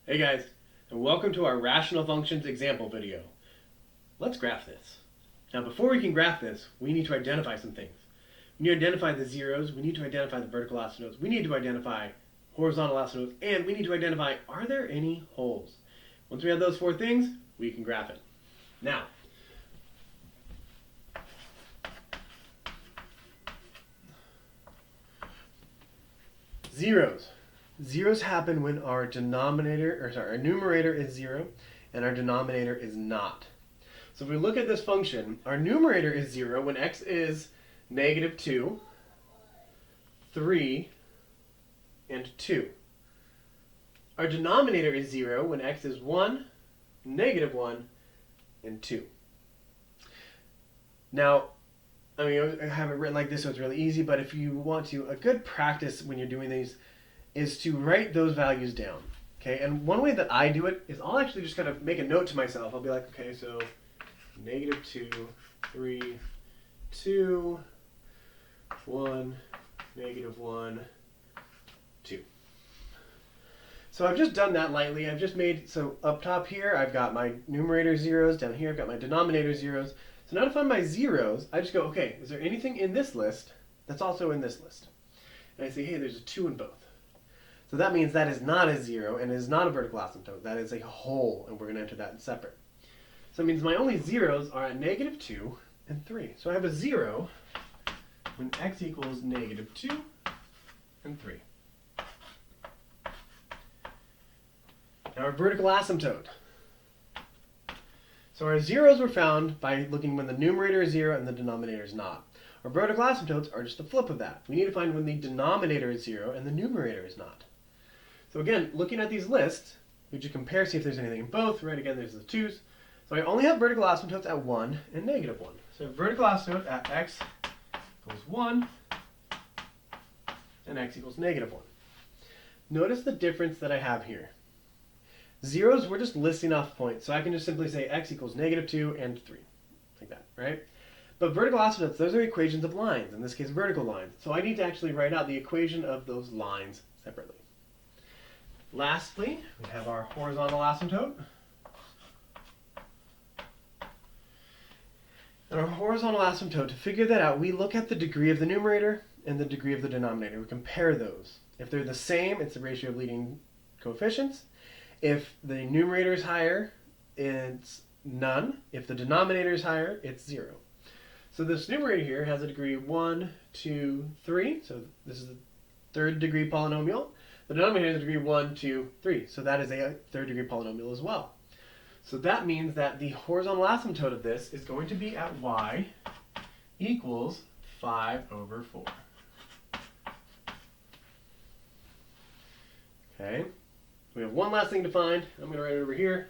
Hey guys, and welcome to our rational functions example video. Let's graph this. Now before we can graph this, we need to identify some things. We need to identify the zeros, we need to identify the vertical asymptotes, we need to identify horizontal asymptotes, and we need to identify, are there any holes? Once we have those four things, we can graph it. Now, zeros. Zeros happen when our our numerator is 0 and our denominator is not. So if we look at this function, our numerator is 0 when x is negative 2, 3, and 2. Our denominator is 0 when x is 1, negative 1, and 2. Now, I have it written like this so it's really easy, but if you want to, a good practice when you're doing these is to write those values down. Okay, and one way that I do it is I'll actually just kind of make a note to myself. I'll be like, okay, so negative 2, 3, 2, 1, negative 1, 2. So I've just done that lightly. I've just made, so up top here, I've got my numerator zeros. Down here, I've got my denominator zeros. So now to find my zeros, I just go, okay, is there anything in this list that's also in this list? And I say, hey, there's a 2 in both. So that means that is not a 0 and is not a vertical asymptote. That is a hole, and we're going to enter that in separate. So it means my only zeros are at negative 2 and 3. So I have a 0 when x equals negative 2 and 3. Now our vertical asymptote. So our zeros were found by looking when the numerator is 0 and the denominator is not. Our vertical asymptotes are just the flip of that. We need to find when the denominator is 0 and the numerator is not. So again, looking at these lists, we just compare, see if there's anything in both. Right, again, there's the 2's. So I only have vertical asymptotes at 1 and negative 1. So vertical asymptote at x equals 1 and x equals negative 1. Notice the difference that I have here. Zeros, we're just listing off points. So I can just simply say x equals negative 2 and 3. Like that, right? But vertical asymptotes, those are equations of lines. In this case, vertical lines. So I need to actually write out the equation of those lines separately. Lastly, we have our horizontal asymptote. And our horizontal asymptote, to figure that out, we look at the degree of the numerator and the degree of the denominator. We compare those. If they're the same, it's the ratio of leading coefficients. If the numerator is higher, it's none. If the denominator is higher, it's 0. So this numerator here has a degree 1, 2, 3. So this is a third degree polynomial. The denominator has a degree 1, 2, 3. So that is a third degree polynomial as well. So that means that the horizontal asymptote of this is going to be at y equals 5 over 4. Okay. We have one last thing to find. I'm going to write it over here.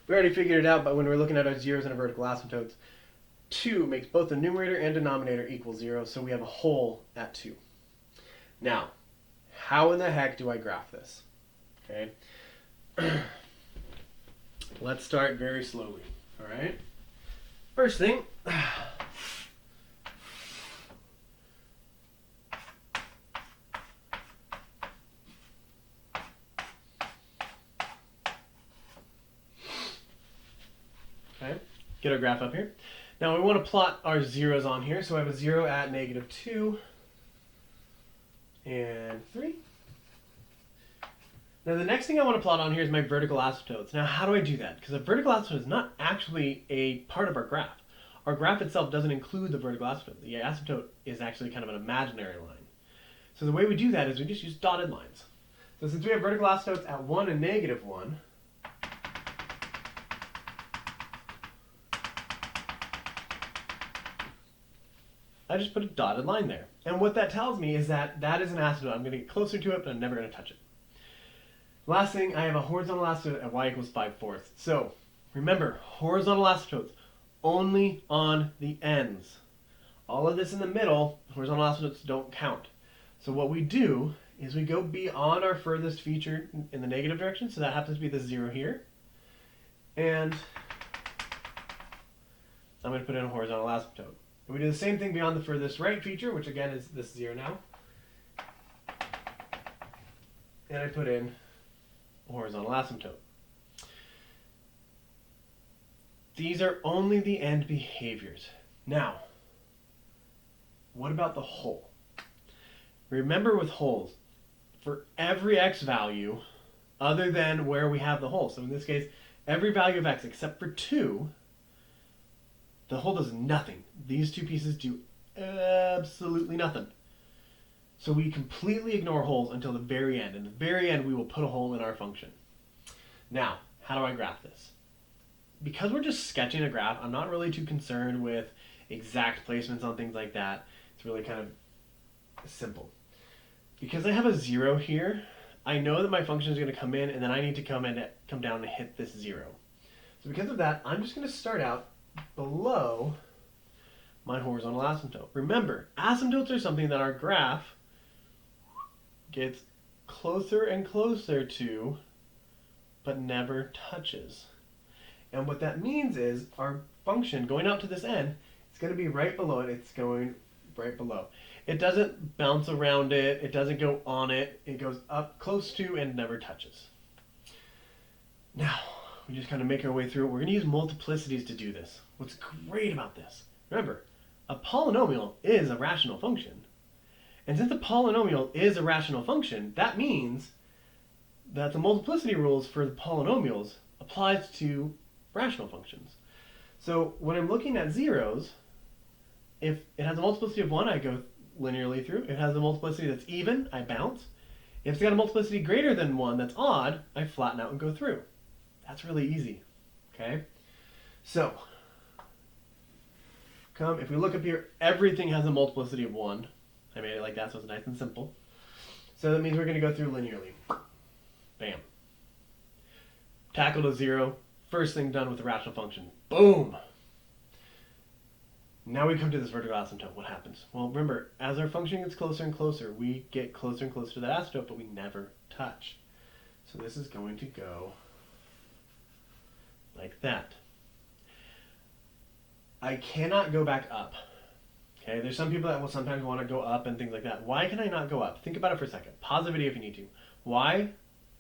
We already figured it out, but when we're looking at our zeros and our vertical asymptotes, 2 makes both the numerator and denominator equal 0, so we have a hole at 2. Now, how in the heck do I graph this? Okay. Let's start very slowly, all right? First thing, okay, get our graph up here. Now we want to plot our zeros on here, so I have a 0 at negative 2 and 3. Now the next thing I want to plot on here is my vertical asymptotes. Now how do I do that? Because a vertical asymptote is not actually a part of our graph. Our graph itself doesn't include the vertical asymptote. The asymptote is actually kind of an imaginary line. So the way we do that is we just use dotted lines. So since we have vertical asymptotes at 1 and negative 1, I just put a dotted line there. And what that tells me is that that is an asymptote. I'm going to get closer to it, but I'm never going to touch it. Last thing, I have a horizontal asymptote at y equals 5/4. So remember, horizontal asymptotes only on the ends. All of this in the middle, horizontal asymptotes don't count. So what we do is we go beyond our furthest feature in the negative direction. So that happens to be the 0 here. And I'm going to put in a horizontal asymptote. And we do the same thing beyond the furthest right feature, which again is this 0 now. And I put in a horizontal asymptote. These are only the end behaviors. Now, what about the hole? Remember with holes, for every x value other than where we have the hole, so in this case, every value of x except for 2, the hole does nothing. These two pieces do absolutely nothing. So we completely ignore holes until the very end. In the very end, we will put a hole in our function. Now, how do I graph this? Because we're just sketching a graph, I'm not really too concerned with exact placements on things like that. It's really kind of simple. Because I have a 0 here, I know that my function is going to come in, and then I need to come down and hit this 0. So because of that, I'm just going to start out below my horizontal asymptote. Remember, asymptotes are something that our graph gets closer and closer to, but never touches. And what that means is our function going out to this end, it's going to be right below it. It's going right below. It doesn't bounce around it. It doesn't go on it. It goes up close to and never touches. Now, we just kind of make our way through it. We're going to use multiplicities to do this. What's great about this, remember, a polynomial is a rational function. And since a polynomial is a rational function, that means that the multiplicity rules for the polynomials applies to rational functions. So when I'm looking at zeros, if it has a multiplicity of 1, I go linearly through. If it has a multiplicity that's even, I bounce. If it's got a multiplicity greater than 1 that's odd, I flatten out and go through. That's really easy. Okay? So, if we look up here, everything has a multiplicity of 1. I made it like that so it's nice and simple. So that means we're going to go through linearly. Bam. Tackled a 0. First thing done with the rational function. Boom! Now we come to this vertical asymptote. What happens? Well, remember, as our function gets closer and closer, we get closer and closer to that asymptote, but we never touch. So this is going to go like that. I cannot go back up. Okay, there's some people that will sometimes want to go up and things like that. Why can I not go up? Think about it for a second. Pause the video if you need to. Why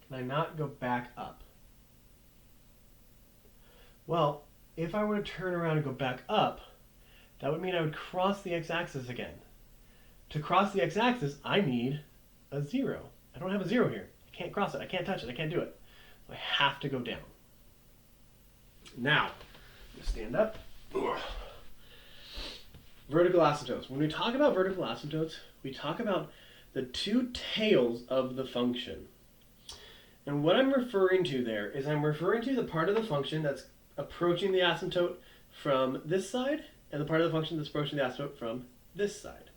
can I not go back up? Well, if I were to turn around and go back up, that would mean I would cross the x-axis again. To cross the x-axis, I need a 0. I don't have a 0 here. I can't cross it. I can't touch it. I can't do it. So I have to go down. Now, stand up. Vertical asymptotes. When we talk about vertical asymptotes, we talk about the two tails of the function. And what I'm referring to there is I'm referring to the part of the function that's approaching the asymptote from this side and the part of the function that's approaching the asymptote from this side.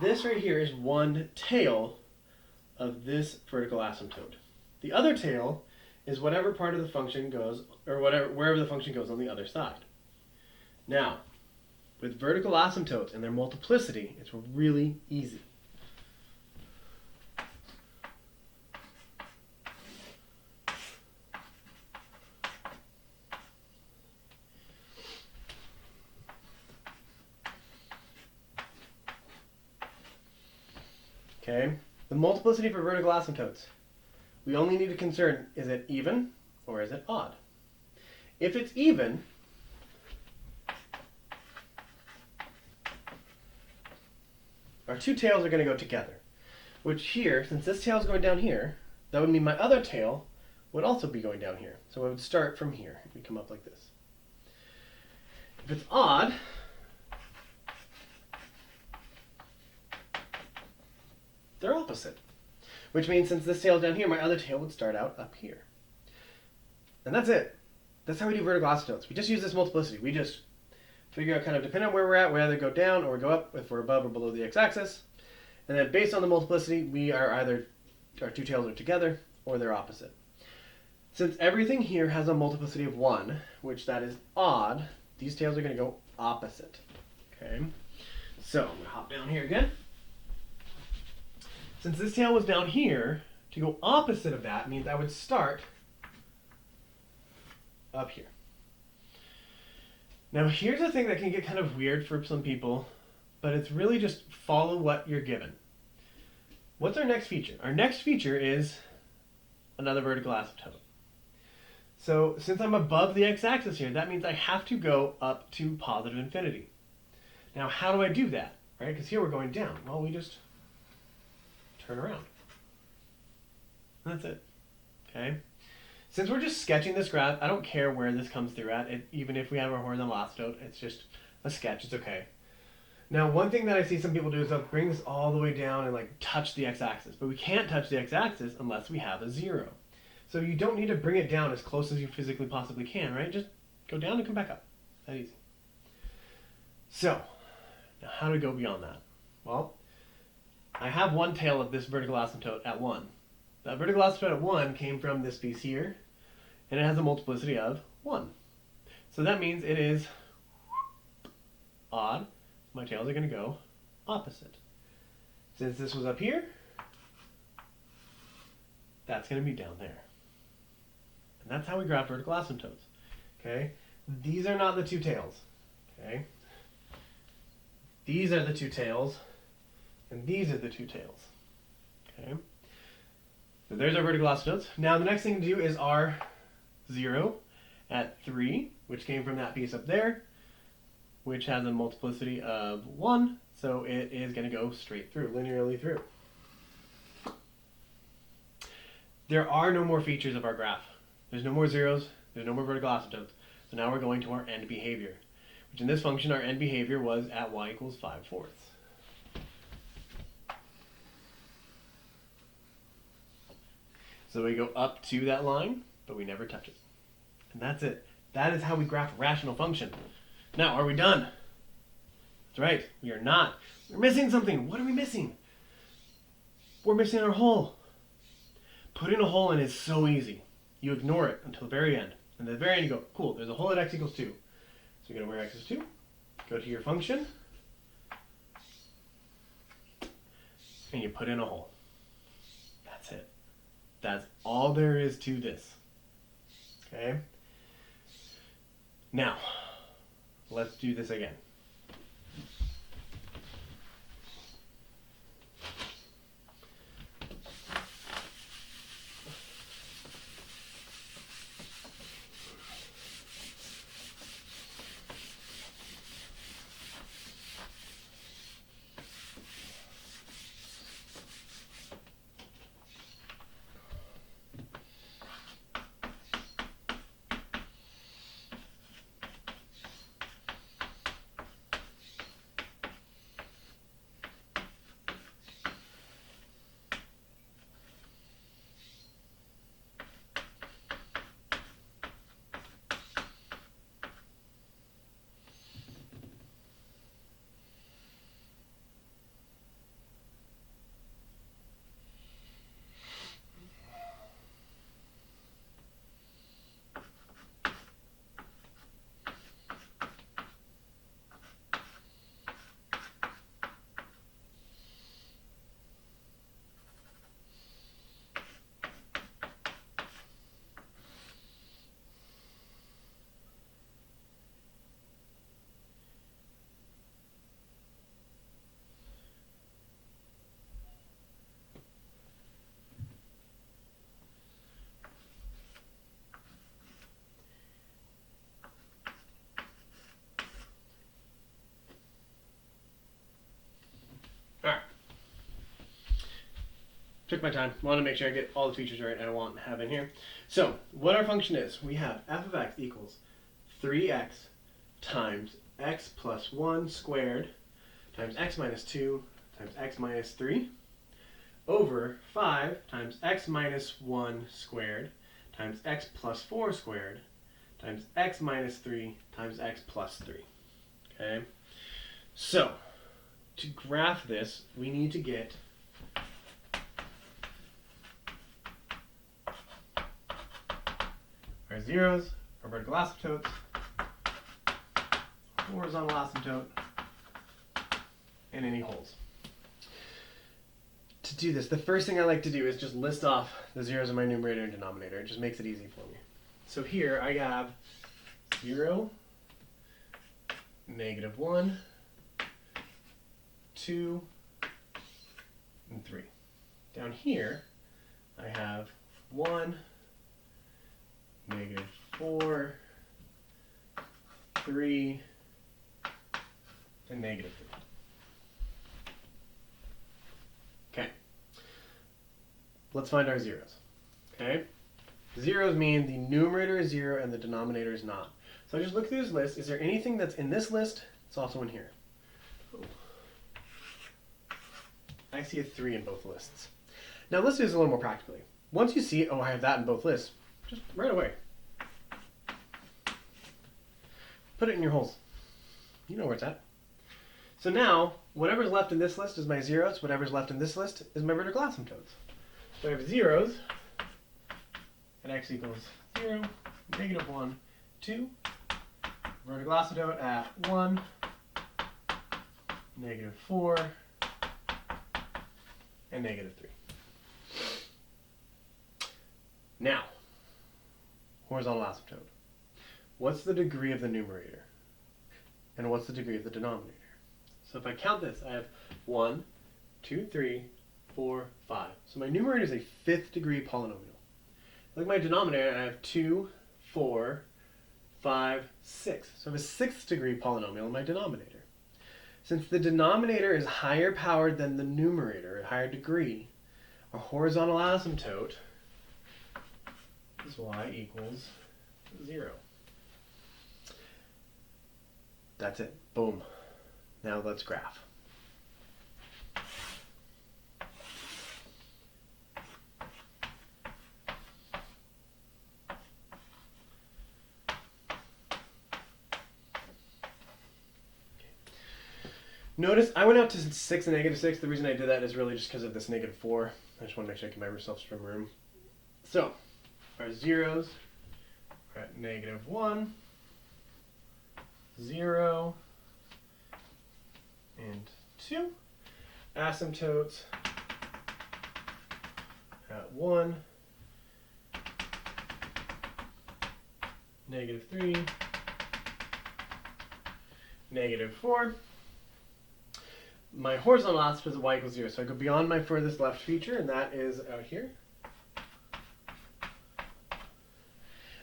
This right here is one tail of this vertical asymptote. The other tail is whatever part of the function goes, or wherever the function goes on the other side. Now, with vertical asymptotes and their multiplicity, it's really easy. Okay, the multiplicity for vertical asymptotes. We only need to concern, is it even or is it odd? If it's even, our two tails are going to go together. Which here, since this tail is going down here, that would mean my other tail would also be going down here. So it would start from here if we come up like this. If it's odd, they're opposite. Which means since this tail is down here, my other tail would start out up here. And that's it. That's how we do vertical asymptotes. We just use this multiplicity. We just figure out kind of depending on where we're at, we either go down or we go up if we're above or below the x-axis. And then based on the multiplicity, we are either, our two tails are together or they're opposite. Since everything here has a multiplicity of 1, which that is odd, these tails are going to go opposite. Okay, so I'm going to hop down here again. Since this tail was down here, to go opposite of that means I would start up here. Now here's a thing that can get kind of weird for some people, but it's really just follow what you're given. What's our next feature? Our next feature is another vertical asymptote. So since I'm above the x-axis here, that means I have to go up to positive infinity. Now how do I do that? Right? Because here we're going down. Well, we just turn around. That's it. Okay? Since we're just sketching this graph, I don't care where this comes through at. Even if we have our horizontal asymptote, it's just a sketch. It's okay. Now, one thing that I see some people do is they'll bring this all the way down and like touch the x-axis. But we can't touch the x-axis unless we have a 0. So you don't need to bring it down as close as you physically possibly can, right? Just go down and come back up. That easy. So, now how do we go beyond that? Well, I have one tail of this vertical asymptote at 1. That vertical asymptote at 1 came from this piece here, and it has a multiplicity of 1. So that means it is odd. My tails are going to go opposite. Since this was up here, that's going to be down there. And that's how we graph vertical asymptotes. Okay? These are not the two tails. Okay? These are the two tails, and these are the two tails. Okay? So there's our vertical asymptotes. Now the next thing to do is our 0 at 3, which came from that piece up there, which has a multiplicity of 1, so it is going to go straight through, linearly through. There are no more features of our graph. There's no more zeros, there's no more vertical asymptotes. So now we're going to our end behavior, which in this function, our end behavior was at y equals 5/4. So we go up to that line, but we never touch it. And that's it. That is how we graph a rational function. Now, are we done? That's right, we are not. We're missing something. What are we missing? We're missing our hole. Putting a hole in is so easy. You ignore it until the very end. And at the very end you go, cool, there's a hole at x equals 2. So you go to where x is 2, go to your function, and you put in a hole. That's it. That's all there is to this. Okay? Now, let's do this again. Took my time. Wanted to make sure I get all the features right I want to have in here. So, what our function is, we have f of x equals 3x times x plus 1 squared times x minus 2 times x minus 3 over 5 times x minus 1 squared times x plus 4 squared times x minus 3 times x plus 3. Okay? So, to graph this, we need to get our zeros, our vertical asymptotes, horizontal asymptote, and any holes. To do this, the first thing I like to do is just list off the zeros in my numerator and denominator. It just makes it easy for me. So here I have 0, -1, 2, and 3. Down here, I have 1, -4, 3, and -3. Okay. Let's find our zeros. Okay? Zeros mean the numerator is 0 and the denominator is not. So I just look through this list. Is there anything that's in this list that's also in here? Oh. I see a 3 in both lists. Now let's do this a little more practically. Once you see, oh, I have that in both lists, just right away. Put it in your holes. You know where it's at. So now, whatever's left in this list is my zeros. Whatever's left in this list is my vertical asymptotes. So I have zeros. And x equals 0, -1, 2. Vertical asymptote at 1, -4, and -3. Now, horizontal asymptote. What's the degree of the numerator? And what's the degree of the denominator? So if I count this, I have 1, 2, 3, 4, 5. So my numerator is a 5th degree polynomial. Like my denominator, I have 2, 4, 5, 6. So I have a 6th degree polynomial in my denominator. Since the denominator is higher powered than the numerator, a higher degree, our horizontal asymptote is y equals 0. That's it. Boom. Now let's graph. Notice I went out to 6 and -6. The reason I did that is really just because of this -4. I just want to make sure I give myself some room. So our zeros are at -1, 0, and 2. Asymptotes at 1, -3, -4. My horizontal asymptote is y equals 0, so I go beyond my furthest left feature, and that is out here.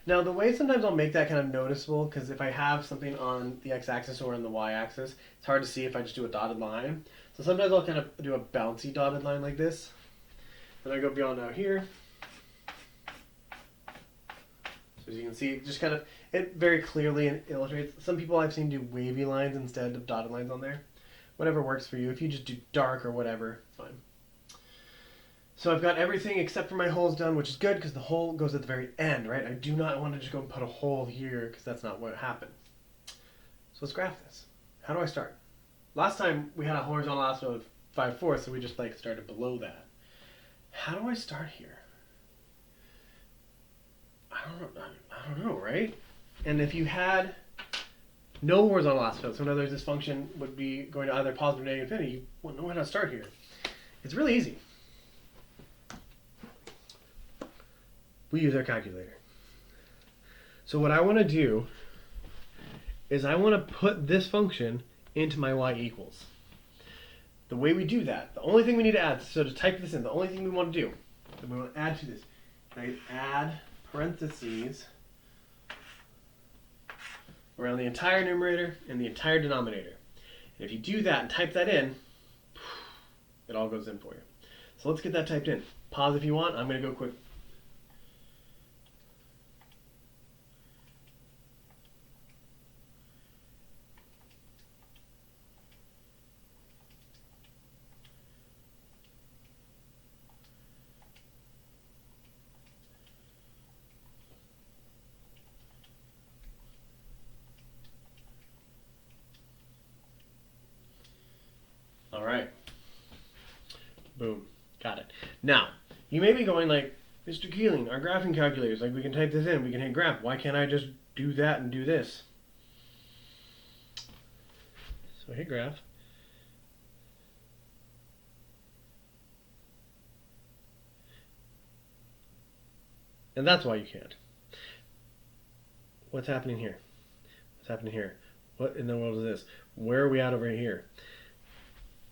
Now the way sometimes I'll make that kind of noticeable, because if I have something on the x-axis or on the y-axis, it's hard to see if I just do a dotted line. So sometimes I'll kind of do a bouncy dotted line like this. Then I go beyond out here. So as you can see, it just kind of, it very clearly illustrates. Some people I've seen do wavy lines instead of dotted lines on there. Whatever works for you. If you just do dark or whatever, it's fine. So I've got everything except for my holes done, which is good because the hole goes at the very end, right? I do not want to just go and put a hole here because that's not what happened. So let's graph this. How do I start? Last time we had a horizontal asymptote of 5/4, so we just like started below that. How do I start here? I don't know, right? And if you had no horizontal asymptote, so in other words, this function would be going to either positive or negative infinity, you wouldn't know how to start here. It's really easy. We use our calculator. So what I want to do is I want to put this function into my y equals. The way we do that, the only thing we need to add, so to type this in, the only thing we want to do, that we want to add to this, I add parentheses around the entire numerator and the entire denominator. And if you do that and type that in, it all goes in for you. So let's get that typed in. Pause if you want. I'm going to go quick. All right. Boom. Got it. Now, you may be going like, Mr. Keeling, our graphing calculators, like we can type this in, we can hit graph. Why can't I just do that and do this? So hit graph. And that's why you can't. What's happening here? What's happening here? What in the world is this? Where are we at over here?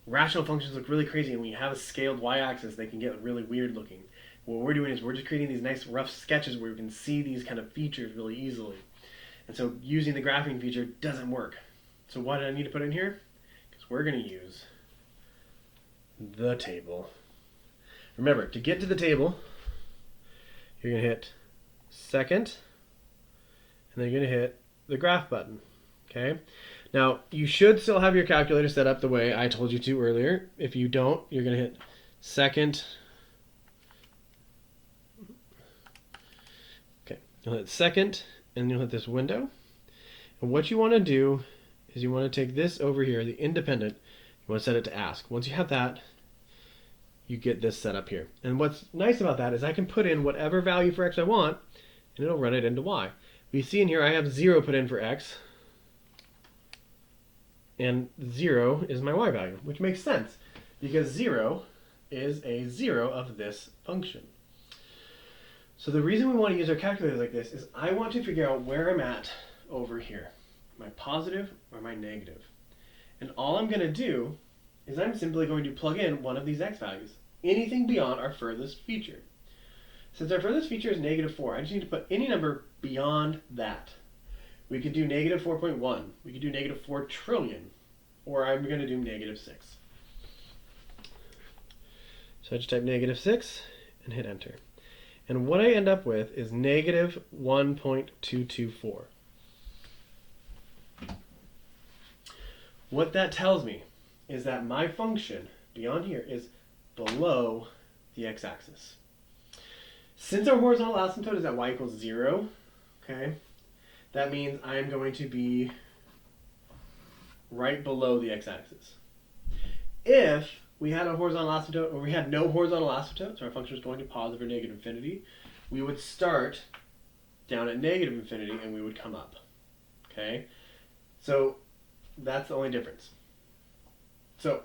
Rational functions look really crazy, and when you have a scaled y-axis, they can get really weird looking. What we're doing is we're just creating these nice rough sketches where we can see these kind of features really easily. And so using the graphing feature doesn't work. So why do I need to put in here? Because we're going to use the table. Remember, to get to the table, you're going to hit second, and then you're going to hit the graph button. Okay? Now, you should still have your calculator set up the way I told you to earlier. If you don't, you're going to hit second. Okay, you'll hit second, and you'll hit this window. And what you want to do is you want to take this over here, the independent, you want to set it to ask. Once you have that, you get this set up here. And what's nice about that is I can put in whatever value for x I want, and it'll run it into y. We see in here I have 0 put in for x, and 0 is my y value, which makes sense because 0 is a 0 of this function. So the reason we want to use our calculator like this is I want to figure out where I'm at over here. Am I positive or am I negative? And all I'm going to do is I'm simply going to plug in one of these x values, anything beyond our furthest feature. Since our furthest feature is -4, I just need to put any number beyond that. We could do -4.1. We could do -4 trillion. Or I'm going to do -6. So I just type -6 and hit enter. And what I end up with is -1.224. What that tells me is that my function beyond here is below the x-axis. Since our horizontal asymptote is at y equals 0, okay, that means I am going to be right below the x-axis. If we had a horizontal asymptote, or we had no horizontal asymptote, so our function was going to positive or negative infinity, we would start down at negative infinity and we would come up. Okay? So that's the only difference. So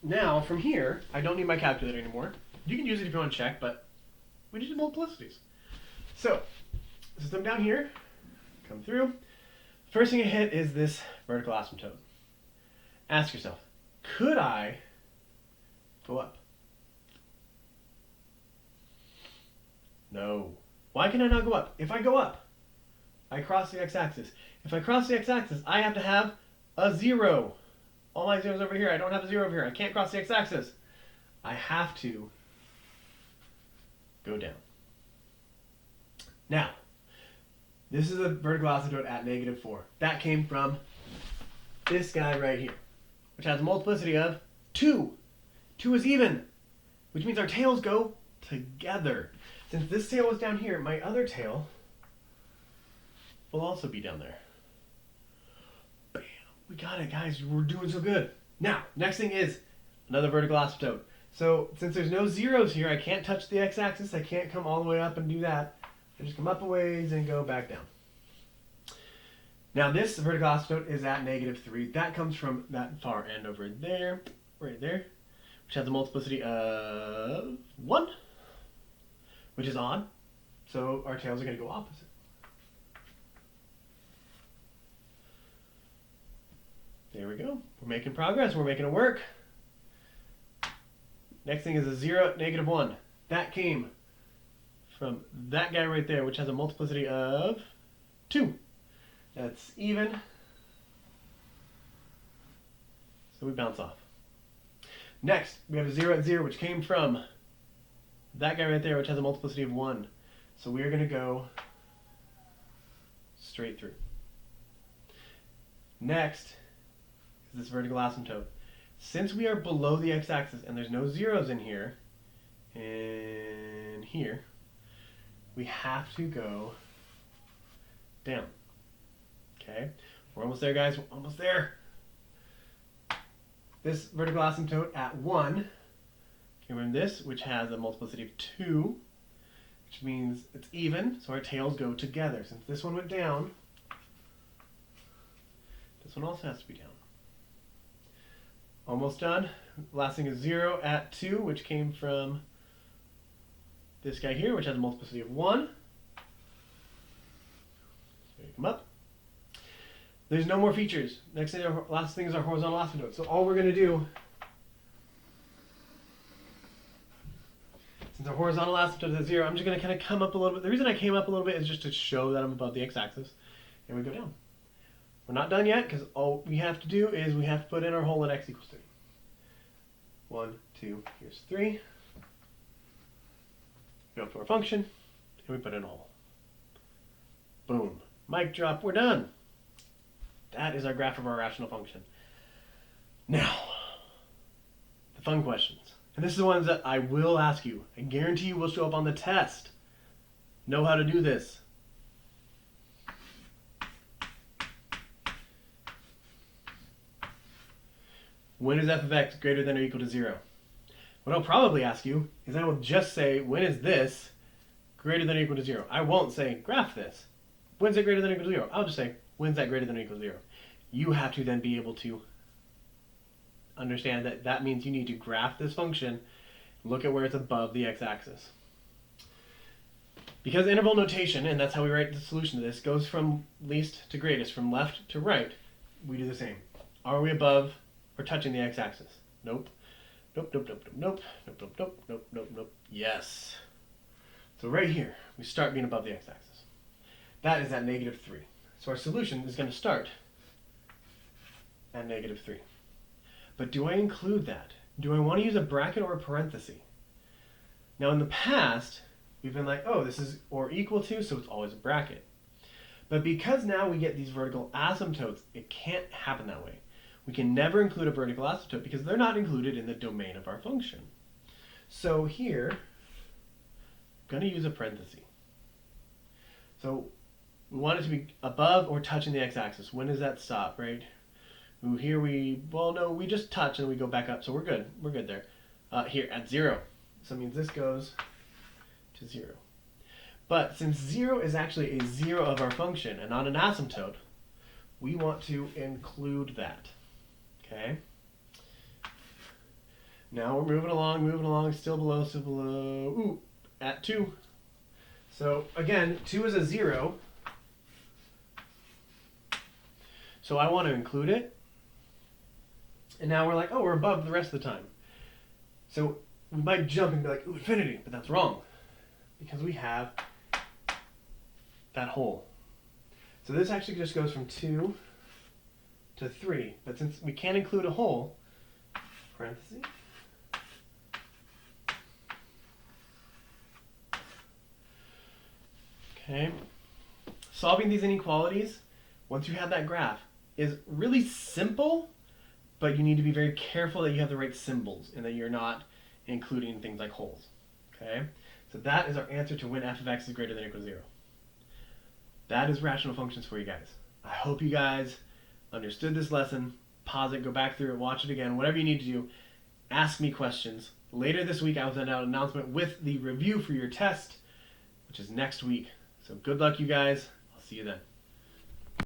now from here, I don't need my calculator anymore. You can use it if you want to check, but we just do multiplicities. So since I'm down here, come through. First thing I hit is this vertical asymptote. Ask yourself, could I go up? No. Why can I not go up? If I go up, I cross the x-axis. If I cross the x-axis, I have to have a 0. All my zeros over here. I don't have a 0 over here. I can't cross the x-axis. I have to go down. Now, this is a vertical asymptote at -4. That came from this guy right here, which has a multiplicity of 2. 2 is even, which means our tails go together. Since this tail was down here, my other tail will also be down there. Bam! We got it, guys. We're doing so good. Now, next thing is another vertical asymptote. So since there's no zeros here, I can't touch the x-axis. I can't come all the way up and do that. I just come up a ways and go back down. Now this vertical asymptote is at -3. That comes from that far end over there, right there, which has a multiplicity of 1, which is odd. So our tails are going to go opposite. There we go. We're making progress. We're making it work. Next thing is a 0 at -1. That came from that guy right there, which has a multiplicity of 2. That's even. So we bounce off. Next, we have a 0 at 0, which came from that guy right there, which has a multiplicity of 1. So we are going to go straight through. Next is this vertical asymptote. Since we are below the x-axis and there's no zeros in here and here, we have to go down. Okay, we're almost there, guys. We're almost there. This vertical asymptote at 1 came from this, which has a multiplicity of 2, which means it's even, so our tails go together. Since this one went down, this one also has to be down. Almost done. Last thing is 0 at 2, which came from this guy here, which has a multiplicity of 1. So you come up. There's no more features. Last thing is our horizontal asymptote. So all we're going to do, since our horizontal asymptote is 0, I'm just going to kind of come up a little bit. The reason I came up a little bit is just to show that I'm above the x-axis. And we go down. We're not done yet, because all we have to do is we have to put in our hole at x equals 3. 1, 2, here's 3. Go up to our function, and we put in a hole. Boom. Mic drop, we're done. That is our graph of our rational function. Now, the fun questions. And this is the ones that I will ask you. I guarantee you will show up on the test. Know how to do this. When is f of x greater than or equal to 0? What I'll probably ask you is I will just say, when is this greater than or equal to 0? I won't say, graph this. When's it greater than or equal to 0? I'll just say, when's that greater than or equal to 0? You have to then be able to understand that that means you need to graph this function, look at where it's above the x-axis. Because interval notation, and that's how we write the solution to this, goes from least to greatest, from left to right, we do the same. Are we above or touching the x-axis? Nope. Nope, nope, nope, nope, nope, nope, nope, nope, nope, nope. Yes. So right here, we start being above the x-axis. That is at -3. So our solution is going to start at -3. But do I include that? Do I want to use a bracket or a parenthesis? Now in the past, we've been like, oh, this is or equal to, so it's always a bracket. But because now we get these vertical asymptotes, it can't happen that way. We can never include a vertical asymptote because they're not included in the domain of our function. So here, I'm going to use a parenthesis. So we want it to be above or touching the x-axis. When does that stop, right? Ooh, here we just touch and we go back up, so we're good. We're good there. Here, at 0. So it means this goes to 0. But since 0 is actually a 0 of our function and not an asymptote, we want to include that. Okay. Now we're moving along, still below, ooh, at 2. So again, 2 is a 0. So I want to include it. And now we're like, oh, we're above the rest of the time. So we might jump and be like, ooh, infinity, but that's wrong. Because we have that hole. So this actually just goes from 2 to 3. But since we can't include a hole, parentheses, okay, solving these inequalities, once you have that graph, is really simple, but you need to be very careful that you have the right symbols and that you're not including things like holes. Okay, so that is our answer to when f of x is greater than or equal to 0. That is rational functions for you guys. I hope you guys understood this lesson. Pause it, go back through it, watch it again, whatever you need to do. Ask me questions. Later this week, I will send out an announcement with the review for your test, which is next week. So good luck, you guys. I'll see you then.